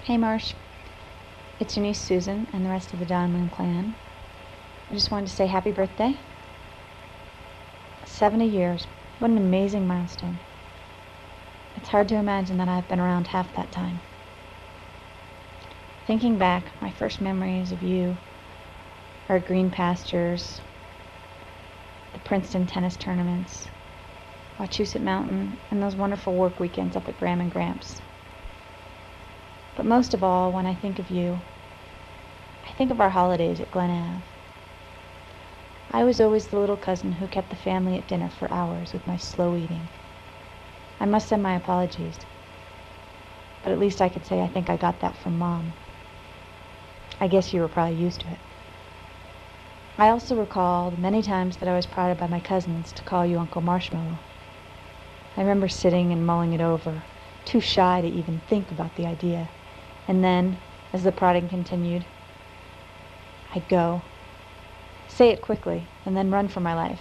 Hey Marsh, it's your niece Susan and the rest of the Donlan clan. I just wanted to say happy birthday. 70 years. What an amazing milestone. It's hard to imagine that I've been around half that time. Thinking back, my first memories of you are green pastures, the Princeton tennis tournaments, Wachusett Mountain, and those wonderful work weekends up at Graham and Gramps. But most of all, when I think of you, I think of our holidays at Glen Ave. I was always the little cousin who kept the family at dinner for hours with my slow eating. I must send my apologies, but at least I could say I think I got that from Mom. I guess you were probably used to it. I also recall the many times that I was prodded by my cousins to call you Uncle Marshmallow. I remember sitting and mulling it over, too shy to even think about the idea. And then, as the prodding continued, I'd go, say it quickly, and then run for my life.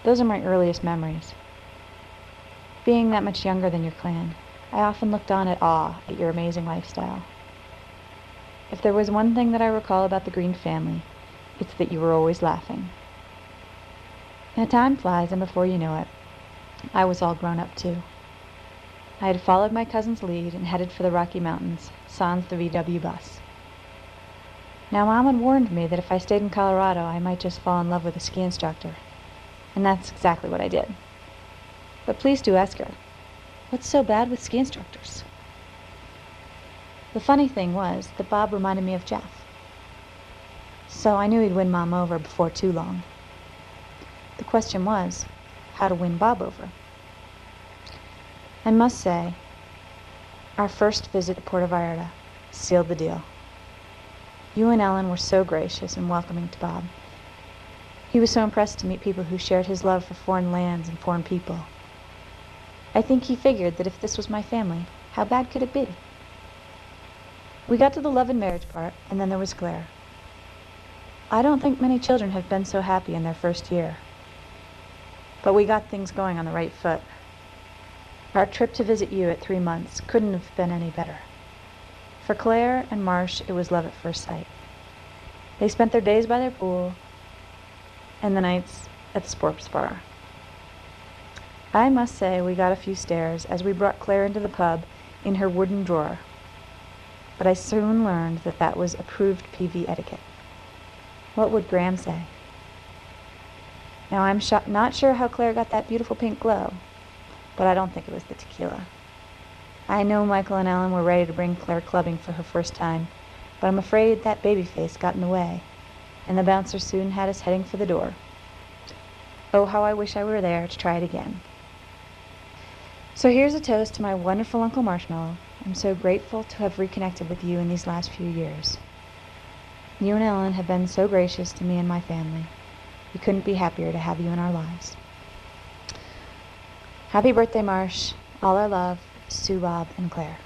Those are my earliest memories. Being that much younger than your clan, I often looked on at awe at your amazing lifestyle. If there was one thing that I recall about the Green family, it's that you were always laughing. And time flies, and before you know it, I was all grown up too. I had followed my cousin's lead and headed for the Rocky Mountains, sans the VW bus. Now, Mom had warned me that if I stayed in Colorado, I might just fall in love with a ski instructor. And that's exactly what I did. But please do ask her, what's so bad with ski instructors? The funny thing was that Bob reminded me of Jeff. So I knew he'd win Mom over before too long. The question was, how to win Bob over. I must say, our first visit to Puerto Vallarta sealed the deal. You and Ellen were so gracious and welcoming to Bob. He was so impressed to meet people who shared his love for foreign lands and foreign people. I think he figured that if this was my family, how bad could it be? We got to the love and marriage part, and then there was Claire. I don't think many children have been so happy in their first year. But we got things going on the right foot. Our trip to visit you at 3 months couldn't have been any better. For Claire and Marsh, it was love at first sight. They spent their days by their pool and the nights at the sports bar. I must say we got a few stares as we brought Claire into the pub in her wooden drawer. But I soon learned that that was approved PV etiquette. What would Graham say? Now, I'm not sure how Claire got that beautiful pink glow, but I don't think it was the tequila. I know Michael and Ellen were ready to bring Claire clubbing for her first time, but I'm afraid that baby face got in the way, and the bouncer soon had us heading for the door. Oh, how I wish I were there to try it again. So here's a toast to my wonderful Uncle Marshmallow. I'm so grateful to have reconnected with you in these last few years. You and Ellen have been so gracious to me and my family. We couldn't be happier to have you in our lives. Happy birthday, Marsh. All our love, Sue, Bob, and Claire.